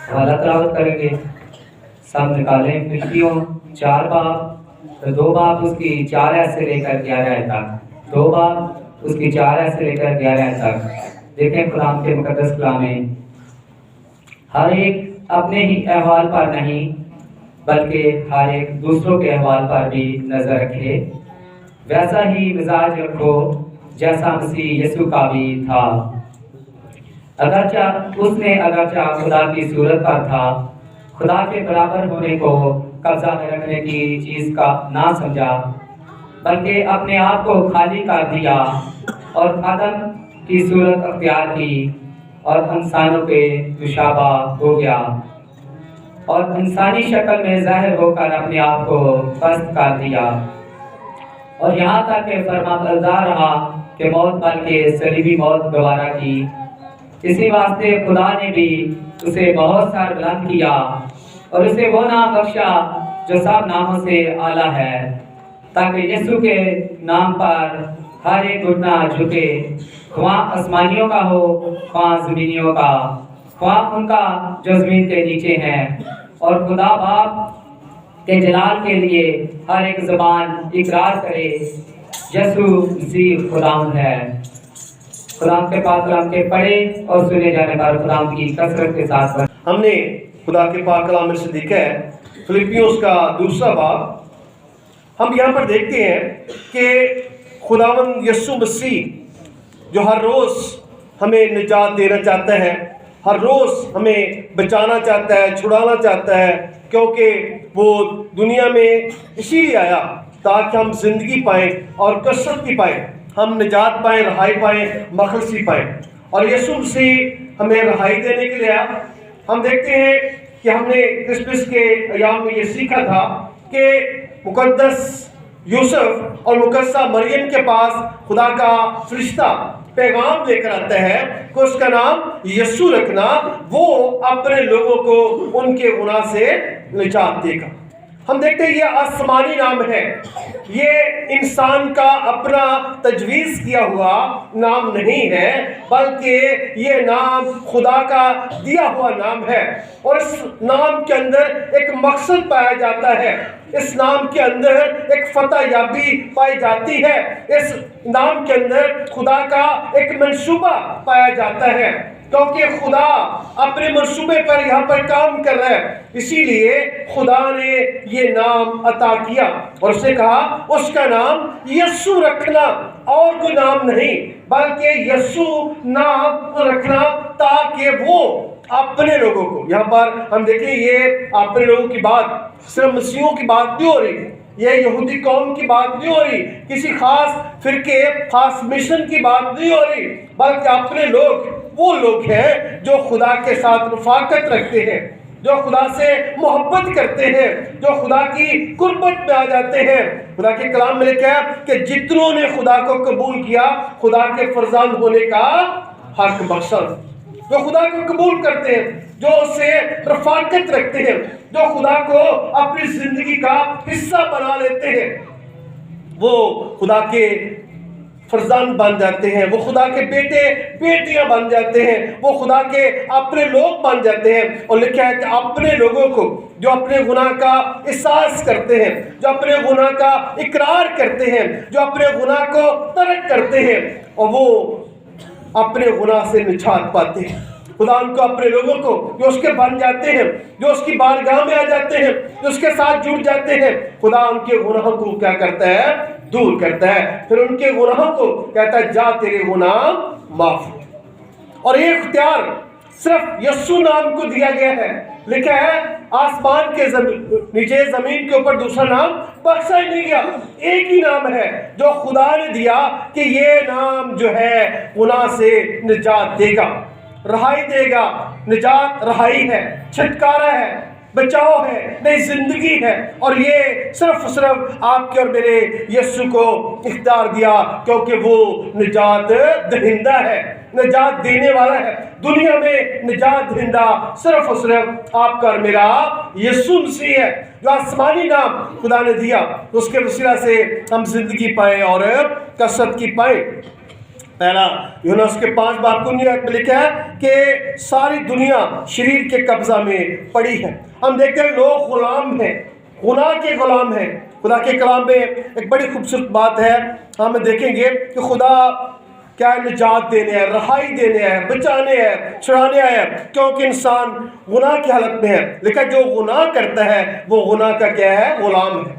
حوالہ تلاوت کریں گے. سب نکالیں. فلپیوں 4 باب 2 باب اس کی 4 آیت سے لے کر 11 آیت تک. 2 باب اس کی 4 آیت سے لے کر 11 آیت تک. دیکھیں قرآن کے مقدس کلام میں ہر ایک اپنے ہی احوال پر نہیں بلکہ ہر ایک دوسروں کے احوال پر بھی نظر رکھے. ویسا ہی مزاج رکھو جیسا مسیح یسوع کا بھی تھا. اگرچہ خدا کی صورت پر تھا، خدا کے برابر ہونے کو قبضہ میں رکھنے کی چیز کا نہ سمجھا، بلکہ اپنے آپ کو خالی کر دیا اور آدم کی صورت اختیار کی اور انسانوں کے مشابہ ہو گیا اور انسانی شکل میں ظاہر ہو کر اپنے آپ کو پست کر دیا اور یہاں تک کہ فرمانبردار رہا کہ موت بلکہ صلیبی موت گوارا کی. اسی واسطے خدا نے بھی اسے بہت سر بلند کیا اور اسے وہ نام بخشا جو سب ناموں سے اعلیٰ ہے، تاکہ یسوع کے نام پر ہر ایک گھٹنا جھکے، خواہ آسمانیوں کا ہو خواہ زمینیوں کا، خواہ ان کا جو زمین کے نیچے ہیں، اور خدا باپ کے جلال کے لیے ہر ایک زبان اقرار کرے یسوع مسیح خداوند ہے. خداوند کے پاک کلام کے پڑھے اور سنے جانے پر خداوند کی کثرت کے ساتھ ہم نے خدا کے پاک کلام میں سے دیکھا ہے فلپیوس کا 2 باب. ہم یہاں پر دیکھتے ہیں کہ خداوند یسوع مسیح جو ہر روز ہمیں نجات دینا چاہتا ہے، ہر روز ہمیں بچانا چاہتا ہے، چھڑانا چاہتا ہے، کیونکہ وہ دنیا میں اسی لیے آیا تاکہ ہم زندگی پائیں اور کثرت کی پائیں، ہم نجات پائیں، رہائی پائیں، مخلصی پائیں. اور یسوع مسیح ہمیں رہائی دینے کے لیے آیا. ہم دیکھتے ہیں کہ ہم نے کرسمس کے ایام میں یہ سیکھا تھا کہ مقدس یوسف اور مقدسہ مریم کے پاس خدا کا فرشتہ پیغام لے کر آتا ہے کہ اس کا نام یسوع رکھنا، وہ اپنے لوگوں کو ان کے گناہ سے نجات دے گا. ہم دیکھتے ہیں یہ آسمانی نام ہے، یہ انسان کا اپنا تجویز کیا ہوا نام نہیں ہے، بلکہ یہ نام خدا کا دیا ہوا نام ہے. اور اس نام کے اندر ایک مقصد پایا جاتا ہے، اس نام کے اندر ایک فتح یابی پائی جاتی ہے، اس نام کے اندر خدا کا ایک منصوبہ پایا جاتا ہے، کیونکہ خدا اپنے منصوبے پر یہاں پر کام کر رہا ہے. اسی لیے خدا نے یہ نام عطا کیا اور اس نے کہا اس کا نام یسوع رکھنا، اور کوئی نام نہیں بلکہ یسوع نام رکھنا، تاکہ وہ اپنے لوگوں کو، یہاں پر ہم دیکھیں یہ اپنے لوگوں کی بات صرف مسیحوں کی بات نہیں ہو رہی، یہ یہودی قوم کی بات نہیں ہو رہی، کسی خاص فرقے خاص مشن کی بات نہیں ہو رہی، بلکہ اپنے لوگ وہ لوگ ہیں جو خدا کے ساتھ رفاقت رکھتے ہیں، جو خدا سے محبت کرتے ہیں، جو خدا کی قربت میں آ جاتے ہیں. خدا کے کلام میں لکھا ہے کہ جتنوں نے خدا کو قبول کیا خدا کے فرزند ہونے کا حق بخشا. جو خدا کو قبول کرتے ہیں، جو اس سے رفاقت رکھتے ہیں، جو خدا کو اپنی زندگی کا حصہ بنا لیتے ہیں، وہ خدا کے فرزند بن جاتے ہیں، وہ خدا کے بیٹے بیٹیاں بن جاتے ہیں، وہ خدا کے اپنے لوگ بن جاتے ہیں. اور لکھا ہے کہ اپنے لوگوں کو جو اپنے گناہ کا احساس کرتے ہیں، جو اپنے گناہ کا اقرار کرتے ہیں، جو اپنے گناہ کو ترک کرتے ہیں، اور وہ اپنے گناہ سے نجات پاتے ہیں. خدا ان کو اپنے لوگوں کو جو اس کے بن جاتے ہیں، جو اس کی بارگاہ میں آ جاتے ہیں، جو اس کے ساتھ جڑ جاتے ہیں، خدا ان کے گناہوں کو کیا کرتا ہے؟ دور کرتا ہے. پھر ان کے گناہوں کو کہتا ہے جا تیرے گناہ معاف. اور یہ اختیار صرف یسوع نام کو دیا گیا ہے. لکھا ہے آسمان کے نیچے زمین کے اوپر دوسرا نام بخشا ہی نہیں گیا. ایک ہی نام ہے جو خدا نے دیا کہ یہ نام جو ہے گناہ سے نجات دے گا، رہائی دے گا. نجات رہائی ہے، چھٹکارا ہے، بچاؤ ہے، نئی زندگی ہے. اور یہ صرف آپ کے اور میرے یسوع کو اختیار دیا کیونکہ وہ نجات دہندہ ہے، نجات دینے والا ہے. دنیا میں نجات دہندہ صرف اور صرف آپ کا اور میرا یسوع مسیح ہے، جو آسمانی نام خدا نے دیا، اس کے وسیلہ سے ہم زندگی پائیں اور کثرت کی پائیں. پہلا یوحنا اس کے 5 باب 19 آیت میں لکھا ہے کہ ساری دنیا شریر کے قبضہ میں پڑی ہے۔ ہم دیکھتے ہیں لوگ غلام ہیں، گناہ کے غلام ہیں۔ خدا کے کلام میں ایک بڑی خوبصورت بات ہے، ہم دیکھیں گے کہ خدا کیا ہے، نجات دینے ہے، رہائی دینے ہے، بچانے ہے، چھڑانے ہے، کیونکہ انسان گناہ کی حالت میں ہے۔ لیکن جو گناہ کرتا ہے وہ گناہ کا کیا ہے، غلام ہے۔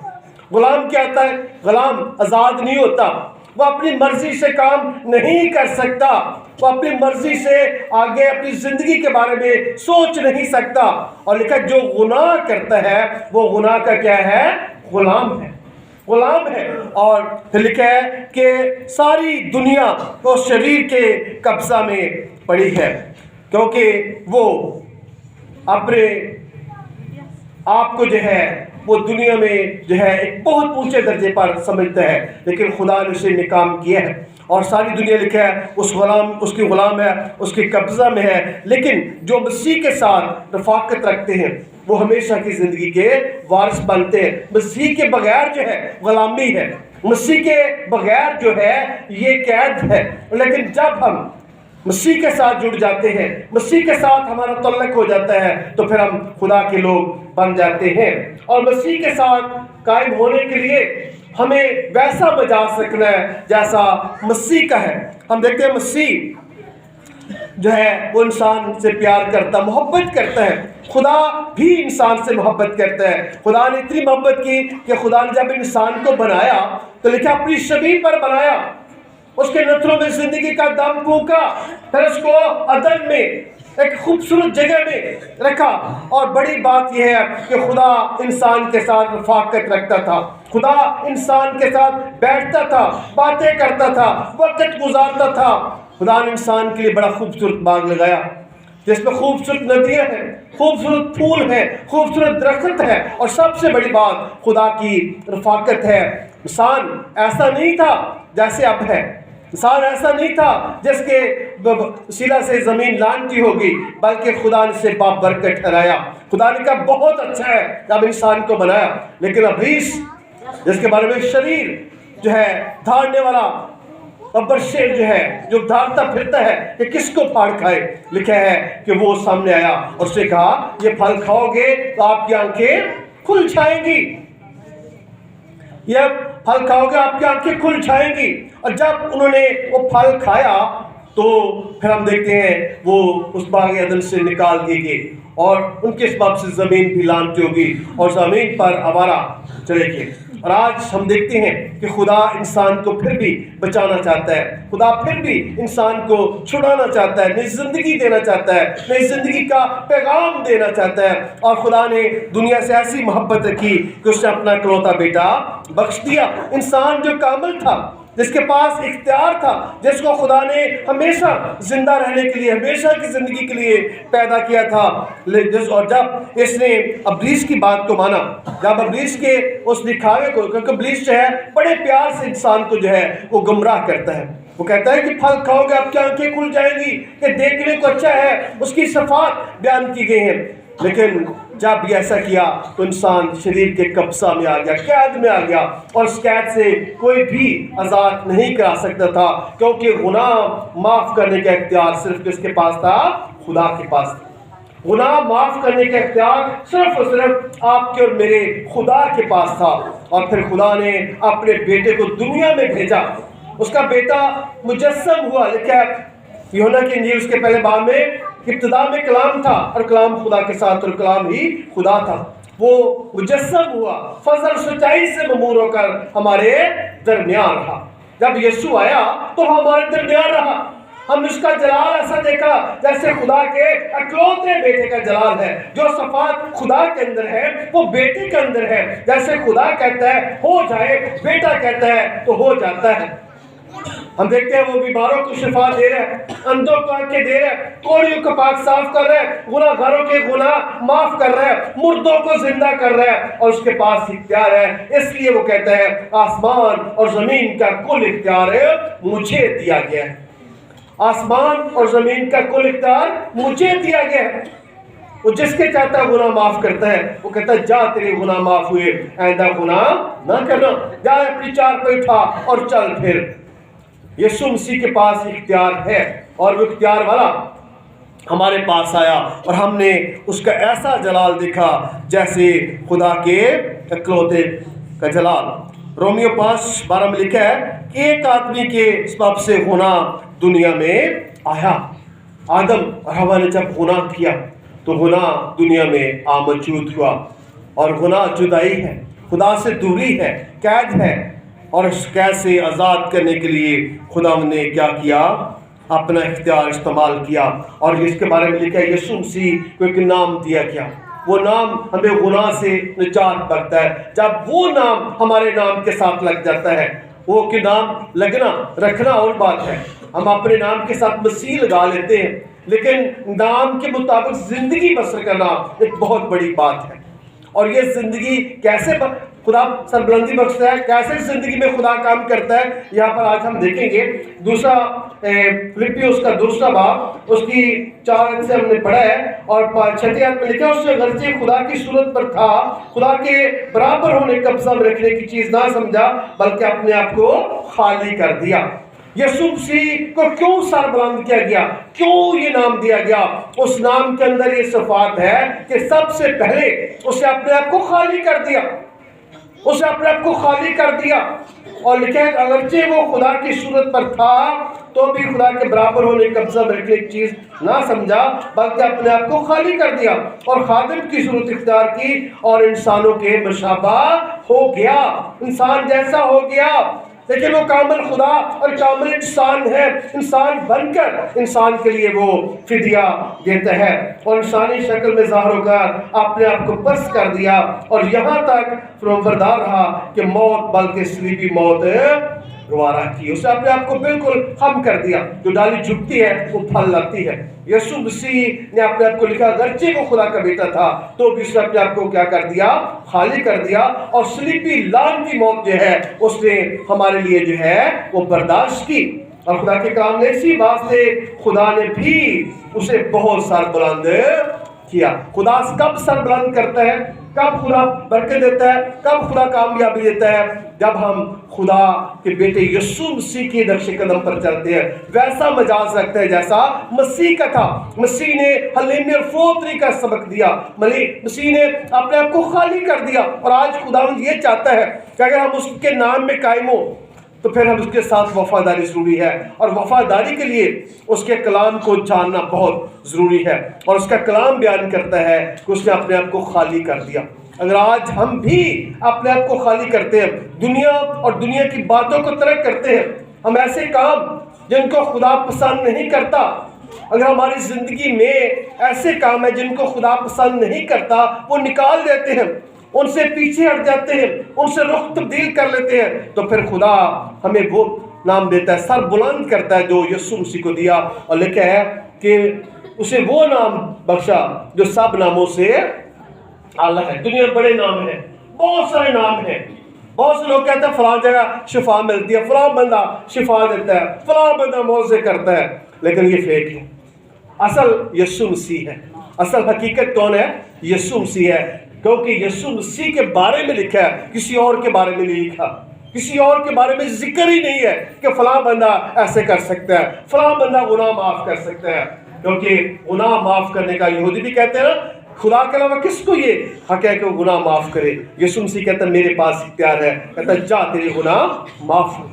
غلام کیا ہوتا ہے؟ غلام آزاد نہیں ہوتا، وہ اپنی مرضی سے کام نہیں کر سکتا، وہ اپنی مرضی سے آگے اپنی زندگی کے بارے میں سوچ نہیں سکتا، اور لیکن جو گناہ کرتا ہے وہ گناہ کا کیا ہے، غلام ہے، غلام ہے۔ اور پھر لکھا ہے کہ ساری دنیا اس شریر کے قبضہ میں پڑی ہے، کیونکہ وہ اپنے آپ کو جو ہے وہ دنیا میں جو ہے ایک بہت اونچے درجے پر سمجھتا ہے، لیکن خدا نے اسے ناکام کیا ہے، اور ساری دنیا لکھا ہے اس کی غلام ہے، اس کے قبضہ میں ہے۔ لیکن جو مسیح کے ساتھ رفاقت رکھتے ہیں وہ ہمیشہ کی زندگی کے وارث بنتے ہیں۔ مسیح کے بغیر جو ہے غلامی ہے، مسیح کے بغیر جو ہے یہ قید ہے، لیکن جب ہم مسیح کے ساتھ جڑ جاتے ہیں، مسیح کے ساتھ ہمارا تعلق ہو جاتا ہے، تو پھر ہم خدا کے لوگ بن جاتے ہیں۔ اور مسیح کے ساتھ قائم ہونے کے لیے ہمیں ویسا مزاج رکھنا ہے جیسا مسیح کا ہے۔ ہم دیکھتے ہیں مسیح جو ہے وہ انسان سے پیار کرتا، محبت کرتا ہے۔ خدا بھی انسان سے محبت کرتا ہے۔ خدا نے اتنی محبت کی کہ خدا نے جب انسان کو بنایا تو لکھا اپنی شبیہ پر بنایا، اس کے نتنوں میں زندگی کا دم پھونکا، پھر اس کو عدن میں ایک خوبصورت جگہ میں رکھا۔ اور بڑی بات یہ ہے کہ خدا انسان کے ساتھ رفاقت رکھتا تھا، خدا انسان کے ساتھ بیٹھتا تھا، باتیں کرتا تھا، وقت گزارتا تھا۔ خدا نے انسان کے لیے بڑا خوبصورت باغ لگایا جس میں خوبصورت ندیاں ہیں، خوبصورت پھول ہیں، خوبصورت درخت ہے، اور سب سے بڑی بات خدا کی رفاقت ہے۔ انسان ایسا نہیں تھا جیسے اب ہے، انسان ایسا نہیں تھا جس کے وسیلہ سے زمین لانتی ہوگی، بلکہ خدا نے اسے بابرکت ٹھہرایا۔ خدا نے کہا بہت اچھا ہے جب انسان کو بنایا، لیکن ابلیس جس کے بارے میں شریر جو ہے دھاڑنے والا ابر شیر جو ہے جو دھاڑتا پھرتا ہے کہ کس کو پھاڑ کھائے، لکھا ہے کہ وہ سامنے آیا اور اس نے کہا یہ پھل کھاؤ گے تو آپ کی آنکھیں کھل جائیں گی، یہ پھل کھاؤ گے آپ کی آنکھیں کھل جائیں گی۔ اور جب انہوں نے وہ پھل کھایا تو پھر ہم دیکھتے ہیں وہ اس باغ عدن سے نکال دیے گئے، اور ان کے سبب سے زمین بھی لعنتی ہوگی اور زمین پر آوارہ چلے گئے۔ اور آج ہم دیکھتے ہیں کہ خدا انسان کو پھر بھی بچانا چاہتا ہے، خدا پھر بھی انسان کو چھڑانا چاہتا ہے، نئی زندگی دینا چاہتا ہے، نئی زندگی کا پیغام دینا چاہتا ہے۔ اور خدا نے دنیا سے ایسی محبت رکھی کہ اس نے اپنا اکلوتا بیٹا بخش دیا۔ انسان جو کامل تھا، جس کے پاس اختیار تھا، جس کو خدا نے ہمیشہ زندہ رہنے کے لیے، ہمیشہ کی زندگی کے لیے پیدا کیا تھا، اور جب اس نے ابلیس کی بات کو مانا، جب ابلیس کے اس دکھاوے کو، کیونکہ ابلیس جو ہے بڑے پیار سے انسان کو جو ہے وہ گمراہ کرتا ہے، وہ کہتا ہے کہ پھل کھاؤ گے آپ کی آنکھیں کھل جائیں گی، کہ دیکھنے کو اچھا ہے، اس کی صفات بیان کی گئی ہیں۔ لیکن جب یہ ایسا کیا تو انسان شریر کے قبضہ میں آ گیا، قید میں آ گیا، اور اس قید سے کوئی بھی آزاد نہیں کرا سکتا تھا، کیونکہ گناہ معاف کرنے کا اختیار صرف کس کے پاس تھا؟ خدا کے پاس تھا۔ گناہ معاف کرنے کا اختیار صرف اور صرف آپ کے اور میرے خدا کے پاس تھا۔ اور پھر خدا نے اپنے بیٹے کو دنیا میں بھیجا، اس کا بیٹا مجسم ہوا، لکھا ہے یوحنا کی انجیل اس کے پہلے باب میں، ابتدا میں کلام تھا اور کلام خدا کے ساتھ اور کلام ہی خدا تھا، وہ مجسم ہوا، فضل سچائی سے ممور ہو کر ہمارے درمیان رہا۔ جب یسوع آیا تو ہمارے درمیان رہا، ہم اس کا جلال ایسا دیکھا جیسے خدا کے اکلوتے بیٹے کا جلال ہے، جو صفات خدا کے اندر ہے وہ بیٹے کے اندر ہے۔ جیسے خدا کہتا ہے ہو جائے، بیٹا کہتا ہے تو ہو جاتا ہے۔ ہم دیکھتے ہیں وہ بیماروں کو شفا دے رہے ہیں، اندھوں کو آنکھیں دے رہے ہیں، کوڑیوں کو پاک صاف کر رہے ہیں، گناہ گاروں کے گناہ معاف کر رہے ہیں، مردوں کو زندہ کر رہے ہیں، اور اس کے پاس اختیار ہے۔ اس لیے وہ کہتا ہے آسمان اور زمین کا کل اختیار مجھے دیا گیا ہے، آسمان اور زمین کا کل اختیار مجھے دیا گیا ہے۔ وہ جس کے چاہتا ہے گناہ معاف کرتا ہے، وہ کہتا ہے جا تیرے گناہ معاف ہوئے، آئندہ گناہ نہ کرنا، جا اپنی چار پہ اٹھا اور چل پھر۔ یسوع مسیح کے پاس اختیار ہے اور وہ اختیار والا ہمارے پاس آیا اور ہم نے اس کا ایسا جلال دیکھا جیسے خدا کے اکلوتے کا جلال۔ رومیو 5:12 میں لکھا ہے کہ ایک آدمی کے سبب سے گناہ دنیا میں آیا۔ آدم اور حوا نے جب گناہ کیا تو گناہ دنیا میں موجود ہوا، اور گناہ جدائی ہے، خدا سے دوری ہے، قید ہے، اور اس قید سے آزاد کرنے کے لیے خدا نے کیا کیا؟ اپنا اختیار استعمال کیا، اور اس کے بارے میں لکھا ہے یسوع مسیح کو ایک نام دیا گیا۔ وہ نام ہمیں گناہ سے نجات بخشتا ہے۔ جب وہ نام ہمارے نام کے ساتھ لگ جاتا ہے، وہ کہ نام لگنا رکھنا اور بات ہے، ہم اپنے نام کے ساتھ مسیح لگا لیتے ہیں، لیکن نام کے مطابق زندگی بسر کرنا ایک بہت بڑی بات ہے۔ اور یہ زندگی کیسے خدا سربلندی بخشتا ہے، کیسے زندگی میں خدا کام کرتا ہے، یہاں پر آج ہم دیکھیں گے۔ دوسرا فلپیوس کا دوسرا باب، اس کی 4 آیت سے ہم نے پڑھا ہے، اور 6 آیت میں لکھا ہے اس سے غرضے خدا کی صورت پر تھا، خدا کے برابر ہونے قبضہ میں رکھنے کی چیز نہ سمجھا، بلکہ اپنے آپ کو خالی کر دیا۔ یسوع مسیح کو کیوں سر بلند کیا گیا، کیوں یہ نام دیا گیا؟ اس نام کے اندر یہ صفات ہے کہ سب سے پہلے اسے اپنے آپ کو خالی کر دیا، اسے اپنے آپ کو خالی کر دیا۔ اور لکھا ہے اگرچہ وہ خدا کی صورت پر تھا تو بھی خدا کے برابر ہونے قبضہ میں رکھنے کی چیز نہ سمجھا، بلکہ اپنے آپ کو خالی کر دیا اور خادم کی صورت اختیار کی، اور انسانوں کے مشابہ ہو گیا، انسان جیسا ہو گیا۔ لیکن وہ کامل خدا اور کامل انسان ہے، انسان بن کر انسان کے لیے وہ فدیہ دیتا ہے، اور انسانی شکل میں ظاہر ہو کر اپنے آپ کو پست کر دیا، اور یہاں تک فرمانبردار رہا کہ موت بلکہ صلیبی موت گوارا کی، اسے اپنے آپ کو بالکل خم کر دیا۔ جو ڈالی جھکتی ہے وہ پھل لاتی ہے۔ یسوع مسیح نے اپنے آپ کو لکھا اگرچہ وہ خدا کا بیٹا تھا تو بھی اس نے اپنے آپ کو کیا کر دیا؟ خالی کر دیا، اور صلیبی لعنت کی موت جو ہے اس نے ہمارے لیے جو ہے وہ برداشت کی۔ اور خدا کے کام نے اسی بات سے خدا نے بھی اسے بہت سر بلند کیا۔ خدا کب سر بلند کرتا ہے، کب خدا برکت دیتا ہے، کب خدا کامیابی دیتا ہے؟ جب ہم خدا کے بیٹے یسوع مسیح کے نقش قدم پر چلتے ہیں، ویسا مجاز رکھتے ہیں جیسا مسیح کا تھا۔ مسیح نے حلیمی اور فوتری کا سبق دیا، مسیح نے اپنے آپ کو خالی کر دیا، اور آج خداوند یہ چاہتا ہے کہ اگر ہم اس کے نام میں قائم ہوں تو پھر ہم اس کے ساتھ وفاداری ضروری ہے، اور وفاداری کے لیے اس کے کلام کو جاننا بہت ضروری ہے، اور اس کا کلام بیان کرتا ہے کہ اس نے اپنے آپ کو خالی کر دیا۔ اگر آج ہم بھی اپنے آپ کو خالی کرتے ہیں، دنیا اور دنیا کی باتوں کو ترک کرتے ہیں، ہم ایسے کام جن کو خدا پسند نہیں کرتا، اگر ہماری زندگی میں ایسے کام ہیں جن کو خدا پسند نہیں کرتا، وہ نکال دیتے ہیں، ان سے پیچھے ہٹ جاتے ہیں، ان سے رخ تبدیل کر لیتے ہیں، تو پھر خدا ہمیں وہ نام دیتا ہے، سر بلند کرتا ہے جو یسوع مسیح کو دیا، اور لکھا ہے کہ اسے وہ نام بخشا جو سب ناموں سے اعلیٰ ہے۔ دنیا میں بڑے نام ہیں، بہت سارے نام ہیں، بہت سے لوگ کہتے ہیں فلاں جگہ شفا ملتی ہے، فلاں بندہ شفا دیتا ہے، فلاں بندہ معجزے کرتا ہے، لیکن یہ فیک ہے۔ اصل یسوع مسیح ہے، اصل حقیقت کون ہے؟ یسوع مسیح ہے، کیونکہ یسوع مسیح کے بارے میں لکھا ہے، کسی اور کے بارے میں نہیں لکھا، کسی اور کے بارے میں ذکر ہی نہیں ہے کہ فلاں بندہ ایسے کر سکتا ہے، فلاں بندہ گناہ معاف کر سکتا ہے، کیونکہ گناہ معاف کرنے کا یہودی بھی کہتے ہیں نا، خدا کے علاوہ کس کو یہ حق ہے کہ وہ گناہ معاف کرے؟ یسوع مسیح کہتا ہے میرے پاس اختیار ہے، کہتا ہے جا تیرے گناہ معاف ہو۔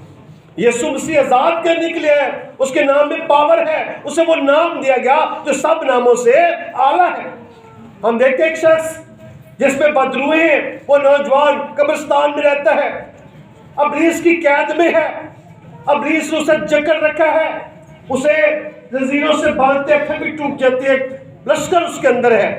یسوع مسیح آزاد کرنے کے لیے ہے، اس کے نام میں پاور ہے، اسے وہ نام دیا گیا جو سب ناموں سے اعلیٰ ہے۔ ہم دیکھتے ہیں ایک شخص جس میں بدروئے ہیں، وہ نوجوان قبرستان میں رہتا ہے، ابلیس کی قید میں ہے، ابلیس نے اسے جکڑ رکھا ہے، اسے زنجیروں سے باندھتے پھر بھی ٹوٹ جاتی ہے، لشکر اس کے اندر ہے،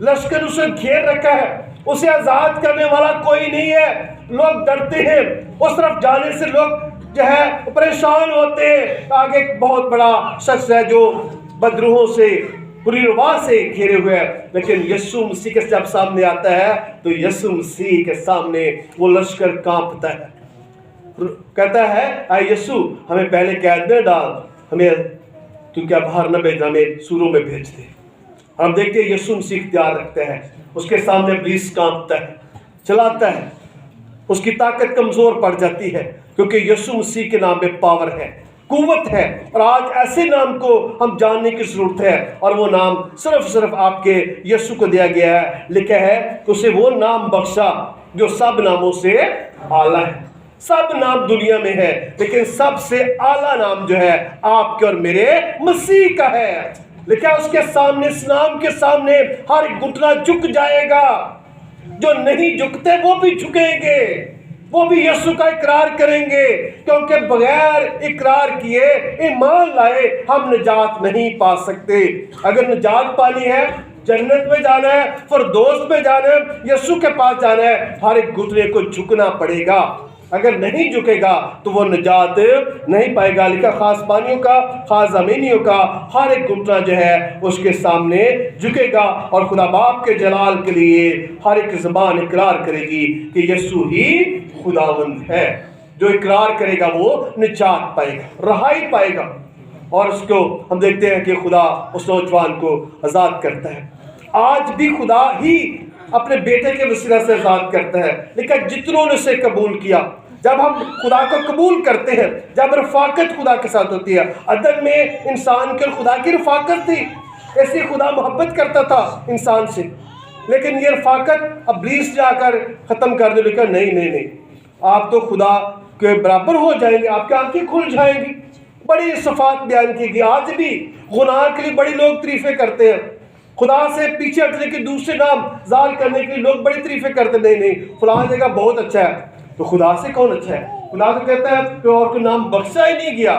لشکر اسے گھیر رکھا ہے، اسے آزاد کرنے والا کوئی نہیں ہے، لوگ ڈرتے ہیں، اس طرف جانے سے لوگ جو ہے پریشان ہوتے ہیں۔ آگے ایک بہت بڑا شخص ہے جو بدروحوں سے بری رواج سے گھیرے ہوئے ہیں، لیکن یسوع مسیح کے جب سامنے آتا ہے تو یسوع مسیح کے سامنے وہ لشکر کانپتا ہے، کہتا ہے اے یسوع ہمیں پہلے قید میں ڈال، ہمیں تو کیا باہر نہ بھیجنا، ہمیں سوروں میں بھیج دے۔ ہم دیکھتے ہیں یسوع مسیح اختیار رکھتے ہیں، اس کے سامنے ابلیس کانپتا ہے، چلاتا ہے، اس کی طاقت کمزور پڑ جاتی ہے، کیونکہ یسوع مسیح کے نام میں پاور ہے، قوت ہے، اور آج ایسے نام کو ہم جاننے کی ضرورت ہے، اور وہ نام صرف آپ کے یسوع کو دیا گیا ہے۔ لکھا ہے کہ اسے وہ نام بخشا جو سب ناموں سے اعلیٰ ہے۔ سب نام دنیا میں ہے، لیکن سب سے اعلیٰ نام جو ہے آپ کے اور میرے مسیح کا ہے۔ لکھا ہے اس کے سامنے، اس نام کے سامنے ہر گھٹنا جھک جائے گا، جو نہیں جھکتے وہ بھی جھکیں گے، وہ بھی یسوع کا اقرار کریں گے، کیونکہ بغیر اقرار کیے ایمان لائے ہم نجات نہیں پا سکتے۔ اگر نجات پانی ہے، جنت میں جانا ہے، فردوس میں جانا ہے، یسوع کے پاس جانا ہے، ہر ایک گھٹنے کو جھکنا پڑے گا۔ اگر نہیں جھکے گا تو وہ نجات نہیں پائے گا۔ لکھا خاص پانیوں کا، خاص زمینیوں کا ہر ایک گھٹنا جو ہے اس کے سامنے جھکے گا، اور خدا باپ کے جلال کے لیے ہر ایک زبان اقرار کرے گی کہ یسوع ہی خداوند ہے۔ جو اقرار کرے گا وہ نجات پائے گا، رہائی پائے گا، اور اس کو ہم دیکھتے ہیں کہ خدا اس نوجوان کو آزاد کرتا ہے۔ آج بھی خدا ہی اپنے بیٹے کے وسیلہ سے آزاد کرتا ہے، لیکن جتنوں نے اسے قبول کیا، جب ہم خدا کو قبول کرتے ہیں، جب رفاقت خدا کے ساتھ ہوتی ہے، عدن میں انسان کے اور خدا کی رفاقت تھی، ایسے خدا محبت کرتا تھا انسان سے، لیکن یہ رفاقت ابلیس جا کر ختم کر دے، لیکن نہیں، آپ تو خدا کے برابر ہو جائیں گے، آپ کی آنکھیں کھل جائیں گی۔ بڑی صفات بیان کی گئی۔ آج بھی گناہ کے لیے بڑی لوگ تعریفیں کرتے ہیں، خدا سے پیچھے ہٹنے کے دوسرے نام ظاہر کرنے کے لیے لوگ بڑی تعریفیں کرتے ہیں، نہیں فلاں جگہ بہت اچھا ہے، تو خدا سے کون اچھا ہے؟ خدا تو کہتا ہے کہ اور کوئی نام بخشا ہی نہیں گیا،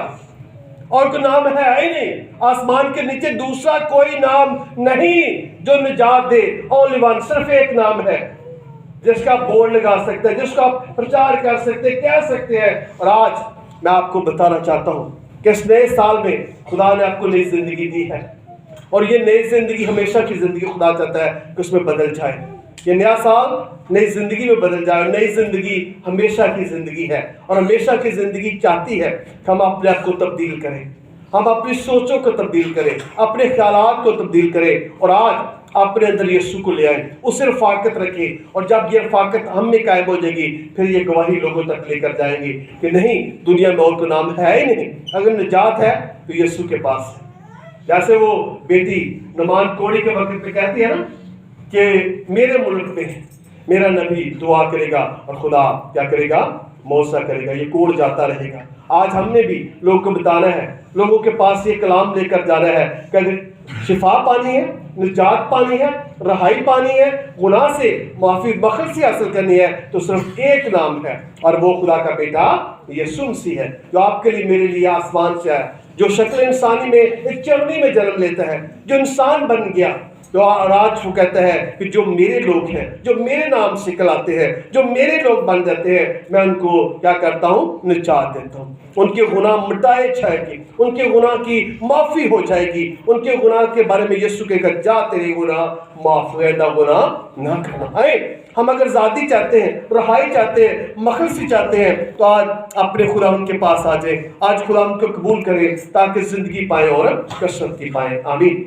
اور کوئی نام ہے ہی نہیں، آسمان کے نیچے دوسرا کوئی نام نہیں جو نجات دے، اونلی ون، صرف ایک نام ہے جس کا آپ بورڈ لگا سکتے ہیں، جس کا آپ پرچار کر سکتے ہیں، کہہ سکتے ہیں۔ اور آج میں آپ کو بتانا چاہتا ہوں کہ اس نئے سال میں خدا نے آپ کو نئی زندگی دی ہے، اور یہ نئی زندگی ہمیشہ کی زندگی خدا چاہتا ہے کہ اس میں بدل جائے۔ یہ نیا سال نئی زندگی میں بدل جائے، اور نئی زندگی ہمیشہ کی زندگی ہے، اور ہمیشہ کی زندگی چاہتی ہے کہ ہم اپنے آپ کو تبدیل کریں، ہم اپنی سوچوں کو تبدیل کریں، اپنے خیالات کو تبدیل کریں، اور آج اپنے اندر یسوع کو لے آئیں، اسے رفاقت رکھیں، اور جب یہ رفاقت ہم میں قائم ہو جائے گی، پھر یہ گواہی لوگوں تک لے کر جائیں گے کہ نہیں، دنیا میں اور کوئی نام ہے ہی نہیں، اگر نجات ہے تو یسوع کے پاس ہے۔ جیسے وہ بیٹی نعمان کوڑی کے وقت پہ کہتی ہے نا کہ میرے ملک میں میرا نبی دعا کرے گا اور خدا کیا کرے گا؟ معجزہ کرے گا، یہ کوڑ جاتا رہے گا۔ آج ہم نے بھی لوگوں کو بتانا ہے، لوگوں کے پاس یہ کلام لے کر جانا ہے کہ اگر شفا پانی ہے، نجات پانی ہے، رہائی پانی ہے، گناہ سے معافی مخلصی حاصل کرنی ہے، تو صرف ایک نام ہے، اور وہ خدا کا بیٹا یسوع مسیح ہے، جو آپ کے لیے میرے لیے آسمان سے آیا، جو شکل انسانی میں ایک چرنی میں جنم لیتا ہے، جو انسان بن گیا، تو آج وہ کہتا ہے کہ جو میرے لوگ ہیں، جو میرے نام سے کہلاتے ہیں، جو میرے لوگ بن جاتے ہیں، میں ان کو کیا کرتا ہوں؟ نجات دیتا ہوں، ان کے گناہ مٹائے جائے گی، ان کے گناہ کی معافی ہو جائے گی، ان کے گناہ کے بارے میں یسوع کہے گا جا تیرے گناہ معاف ہوئے، نہ گناہ نہ کرنا۔ ہم اگر آزادی چاہتے ہیں، رہائی چاہتے ہیں، مخلصی چاہتے ہیں، تو آج اپنے خدا ان کے پاس آ جائیں، آج خدا ان کو قبول کریں تاکہ زندگی پائیں اور کثرت کی پائیں۔ آمین۔